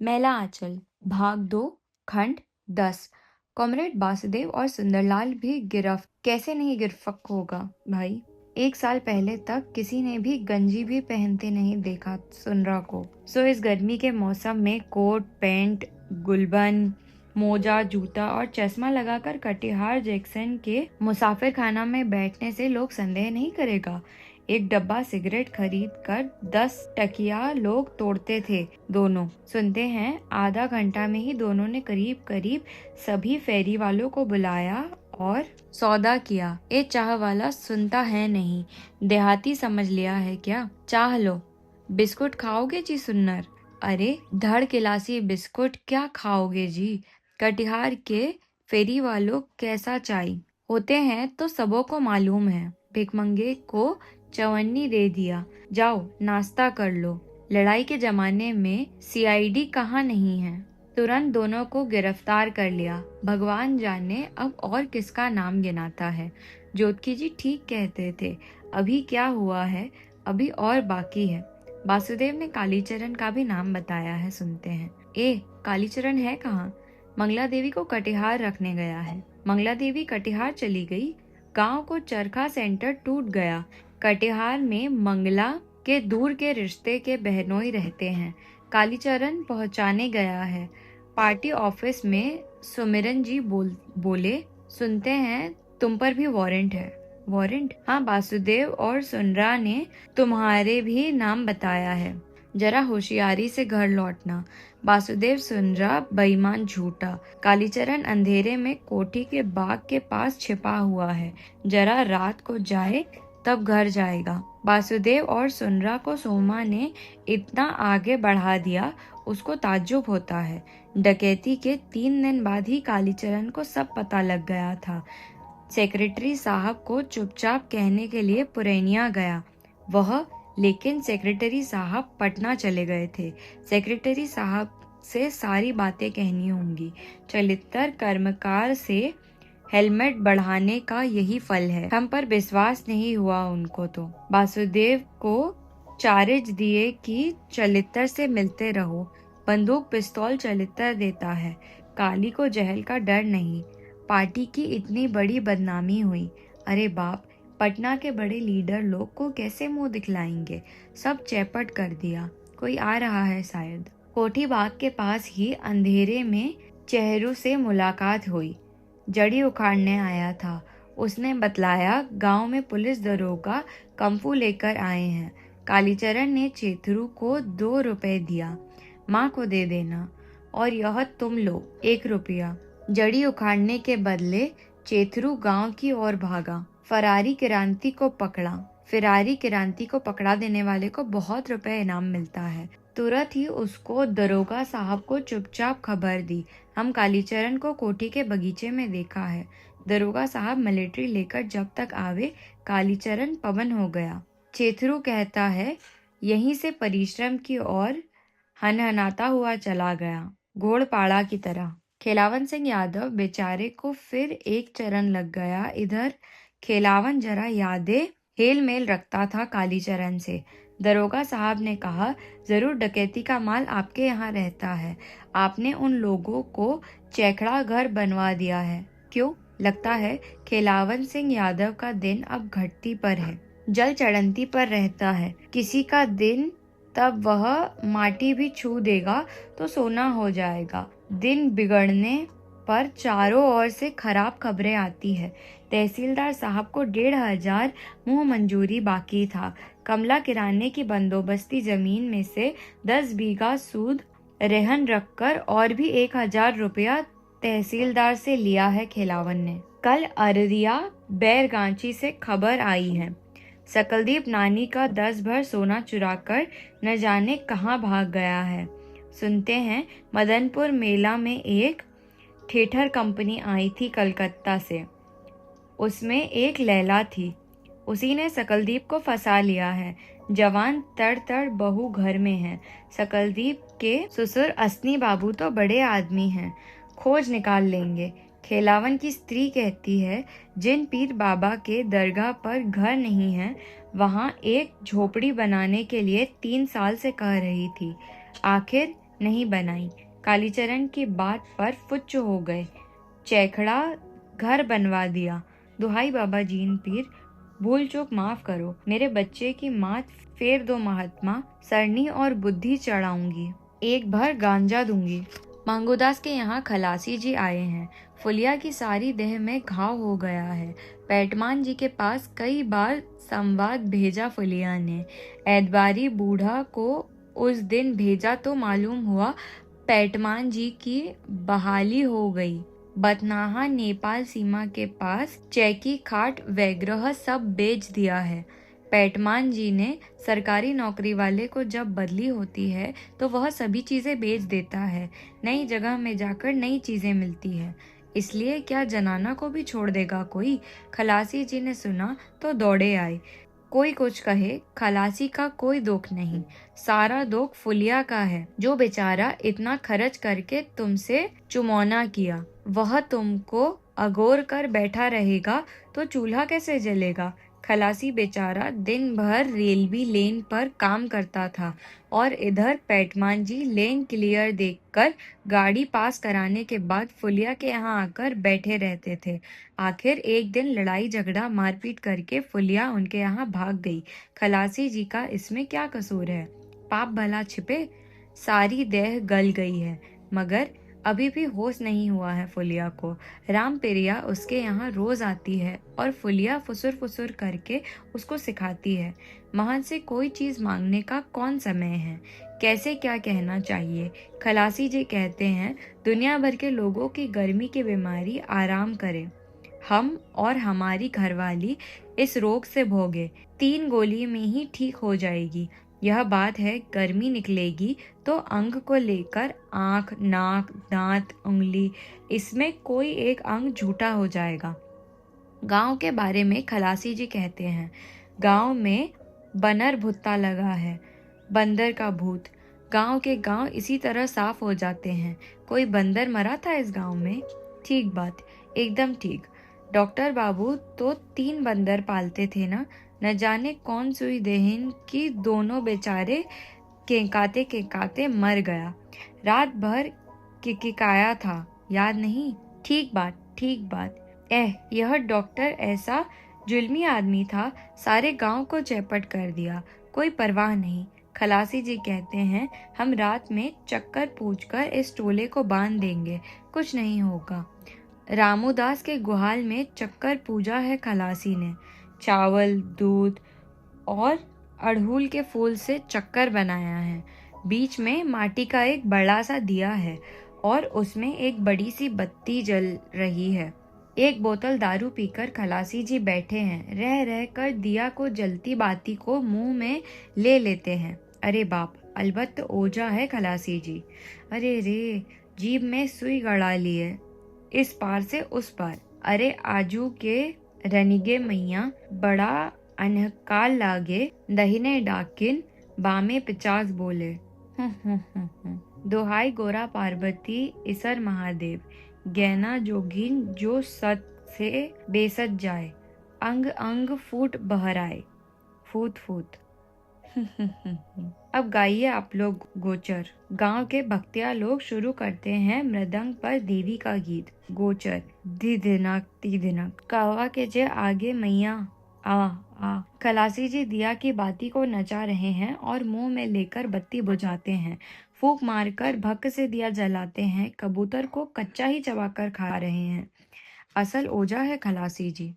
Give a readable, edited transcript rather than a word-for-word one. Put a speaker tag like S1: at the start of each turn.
S1: मैला आंचल भाग 2 खंड 10। कॉमरेड वासुदेव और सुंदरलाल भी गिरफ्त कैसे नहीं गिरफ्त होगा भाई। 1 साल पहले तक किसी ने भी गंजी भी पहनते नहीं देखा सुनरा को। सो इस गर्मी के मौसम में कोट पैंट गुलबन मोजा जूता और चश्मा लगाकर कटिहार जंक्शन के मुसाफिर खाना में बैठने से लोग संदेह नहीं करेगा। एक डब्बा सिगरेट खरीद कर 10 टकिया लोग तोड़ते थे दोनों। सुनते हैं आधा घंटा में ही दोनों ने करीब करीब सभी फेरी वालों को बुलाया और सौदा किया। ये चाह वाला सुनता है नहीं, देहाती समझ लिया है क्या। चाह लो, बिस्कुट खाओगे जी सुन्नर। अरे धड़ गिलासी बिस्कुट क्या खाओगे जी। कटिहार के फेरी वालों कैसा चाय होते हैं तो सबों को मालूम है। भिखमंगे को चवन्नी दे दिया, जाओ नाश्ता कर लो। लड़ाई के जमाने में सीआईडी कहाँ नहीं है। तुरंत दोनों को गिरफ्तार कर लिया। भगवान जाने अब और किसका नाम गिनाता है। जोतकी जी ठीक कहते थे, अभी क्या हुआ है, अभी और बाकी है। वासुदेव ने कालीचरण का भी नाम बताया है, सुनते हैं। कालीचरण है कहाँ। मंगला देवी को कटिहार रखने गया है। मंगला देवी कटिहार चली गई। गांव को चरखा सेंटर टूट गया। कटिहार में मंगला के दूर के रिश्ते के बहनोई रहते हैं। कालीचरण पहुंचाने गया है। पार्टी ऑफिस में सुमिरन जी बोले, सुनते हैं तुम पर भी वारंट है। वारंट? हाँ, वासुदेव और सुनरा ने तुम्हारे भी नाम बताया है। जरा होशियारी से घर लौटना। वासुदेव सुनरा बेईमान झूठा। कालीचरण अंधेरे में कोठी के बाग के पास छिपा हुआ है। जरा रात को जाए तब घर जाएगा। वासुदेव और सुनरा को सोमा ने इतना आगे बढ़ा दिया, उसको ताज्जुब होता है। डकैती के 3 दिन बाद ही कालीचरण को सब पता लग गया था। सेक्रेटरी साहब को चुपचाप कहने के लिए पुरैनिया गया वह, लेकिन सेक्रेटरी साहब पटना चले गए थे। सेक्रेटरी साहब से सारी बातें कहनी होंगी। चलित्र कर्मकार से हेलमेट बढ़ाने का यही फल है। हम पर विश्वास नहीं हुआ उनको तो। वासुदेव को चार्ज दिए कि चलित्र से मिलते रहो। बंदूक पिस्तौल चलित्र देता है। काली को जहल का डर नहीं। पार्टी की इतनी बड़ी बदनामी हुई। अरे बाप, पटना के बड़े लीडर लोग को कैसे मुंह दिखलाएंगे। सब चैपट कर दिया। कोई आ रहा है शायद। कोठी बाग के पास ही अंधेरे में चेहरू से मुलाकात हुई। जड़ी उखाड़ने आया था। उसने बतलाया गांव में पुलिस दरोगा कंफू लेकर आए हैं। कालीचरण ने चेथरू को 2 रुपए दिया। माँ को दे देना, और यह तुम लो 1 रुपया। जड़ी उखाड़ने के बदले चेथरू गांव की ओर भागा। फरारी किरांती को पकड़ा देने वाले को बहुत रुपए इनाम मिलता है। तुरंत ही उसको दरोगा साहब को चुपचाप खबर दी, हम कालीचरण को कोठी के बगीचे में देखा है। दरोगा साहब मिलिट्री लेकर जब तक आवे, कालीचरण पवन हो गया। चेथरू कहता है यहीं से परिश्रम की ओर हनहनाता हुआ चला गया, घोड़पाड़ा की तरह। खेलावन सिंह यादव बेचारे को फिर एक चरण लग गया। इधर खेलावन जरा यादें हेल मेल रखता था कालीचरण से। दरोगा साहब ने कहा, जरूर डकैती का माल आपके यहाँ रहता है। आपने उन लोगों को चैखड़ा घर बनवा दिया है। क्यों? लगता है खेलावन सिंह यादव का दिन अब घटती पर है, जल चढ़ंती पर रहता है। किसी का दिन तब वह माटी भी छू देगा तो सोना हो जाएगा। दिन बिगड़ने पर चारों ओर से खराब खबरें आती है। तहसीलदार साहब को 1,500 मुँह मंजूरी बाकी था। कमला किराने की बंदोबस्ती जमीन में से 10 बीघा सूद रहन रखकर और भी 1,000 रुपया तहसीलदार से लिया है खेलावन ने। कल अररिया बैरगांची से खबर आई है, सकलदीप नानी का 10 भर सोना चुराकर न जाने कहाँ भाग गया है। सुनते हैं मदनपुर मेला में एक थिएटर कंपनी आई थी कलकत्ता से। उसमें एक लैला थी, उसी ने सकलदीप को फंसा लिया है। जवान तड़ बहू घर में है। सकलदीप के ससुर असनी बाबू तो बड़े आदमी हैं, खोज निकाल लेंगे। खेलावन की स्त्री कहती है, जिन पीर बाबा के दरगाह पर घर नहीं है, वहाँ एक झोपड़ी बनाने के लिए 3 साल से कह रही थी। आखिर नहीं बनाई। कालीचरण की बात पर फुच्च हो गए। चैखड़ा घर बनवा दिया। दुहाई बाबा जीन पीर, भूल चूक माफ करो। मेरे बच्चे की मात फेर दो महात्मा, सरनी और बुद्धि चढ़ाऊंगी, एक भर गांजा दूंगी। मांगोदास के यहाँ खलासी जी आए हैं। फुलिया की सारी देह में घाव हो गया है। पेटमान जी के पास कई बार संवाद भेजा फुलिया ने। ऐतबारी बूढ़ा को उस दिन भेजा तो मालूम हुआ पेटमान जी की बहाली हो गई। बथनाहा नेपाल सीमा के पास चैकी खाट वैग्रह सब बेच दिया है। पेटमान जी ने सरकारी नौकरी वाले को जब बदली होती है तो वह सभी चीजें बेच देता है। नई जगह में जाकर नई चीजें मिलती है। इसलिए क्या जनाना को भी छोड़ देगा कोई? खलासी जी ने सुना तो दौड़े आए। कोई कुछ कहे, खलासी का कोई दुख नहीं, सारा दुख फुलिया का है, जो बेचारा इतना खर्च करके तुमसे चुमौना किया। वह तुमको अगोर कर बैठा रहेगा तो चूल्हा कैसे जलेगा? खलासी बेचारा दिन भर रेलवे लेन पर काम करता था और इधर पेटमान जी लेन क्लियर देखकर गाड़ी पास कराने के बाद फुलिया के यहाँ आकर बैठे रहते थे। आखिर एक दिन लड़ाई झगड़ा मारपीट करके फुलिया उनके यहाँ भाग गई। खलासी जी का इसमें क्या कसूर है? पाप भला छिपे, सारी देह गल गई है, मगर अभी भी होश नहीं हुआ है फुलिया को। राम पेरिया उसके यहाँ रोज आती है और फुलिया फुसुर फुसुर करके उसको सिखाती है। महंत से कोई चीज मांगने का कौन समय है, कैसे क्या कहना चाहिए। खलासी जी कहते हैं, दुनिया भर के लोगों की गर्मी की बीमारी आराम करे, हम और हमारी घरवाली इस रोग से भोगे, 3 गोली में ही ठीक हो जाएगी। यह बात है, गर्मी निकलेगी तो अंग को लेकर आंख, नाक, दांत, उंगली, इसमें कोई एक अंग झूठा हो जाएगा। गांव के बारे में खलासी जी कहते हैं, गांव में बनर भुत्ता लगा है, बंदर का भूत। गांव के गांव इसी तरह साफ हो जाते हैं। कोई बंदर मरा था इस गांव में? ठीक बात, एकदम ठीक। डॉक्टर बाबू तो 3 बंदर पालते थे ना, न जाने कौन सुई देहिन कि दोनों बेचारे केकाते केकाते मर गया। रात भर किकिकाया था, याद नहीं? ठीक बात, ठीक बात। यह डॉक्टर ऐसा जुल्मी आदमी था, सारे गांव को चैपट कर दिया, कोई परवाह नहीं। खलासी जी कहते हैं, हम रात में चक्कर पूछकर इस टोले को बांध देंगे, कुछ नहीं होगा। रामूदास के गुहाल में चक्कर पूजा है खलासी ने। चावल, दूध और अड़हुल के फूल से चक्कर बनाया है। बीच में माटी का एक बड़ा सा दिया है और उसमें एक बड़ी सी बत्ती जल रही है। एक बोतल दारू पीकर खलासी जी बैठे हैं। रह रह कर दिया को जलती बाती को मुंह में ले लेते हैं। अरे बाप, अलबत्त ओझा है खलासी जी। अरे रे, जीभ में सुई गड़ा ली है, इस पार से उस पार। अरे आजू के रनिगे मैया, बड़ा अनहकाल लागे, दहिने डाकिन बामे 50 बोले। दोहाई गोरा पार्वती इसर महादेव, गैना जोगिन जो सत से बेसत जाए, अंग अंग फूट बहराए, फूट फूट। अब गाइए आप लोग गोचर। गांव के भक्तिया लोग शुरू करते हैं मृदंग पर देवी का गीत। गोचर दी दिनक ती दिनक, कहवा के जे आगे मैया आ आ। खलासी जी दिया की बाती को नचा रहे हैं और मुंह में लेकर बत्ती बुझाते हैं। फूंक मारकर भक्क से दिया जलाते हैं। कबूतर को कच्चा ही चबाकर खा रहे हैं। असल ओझा है खलासी जी।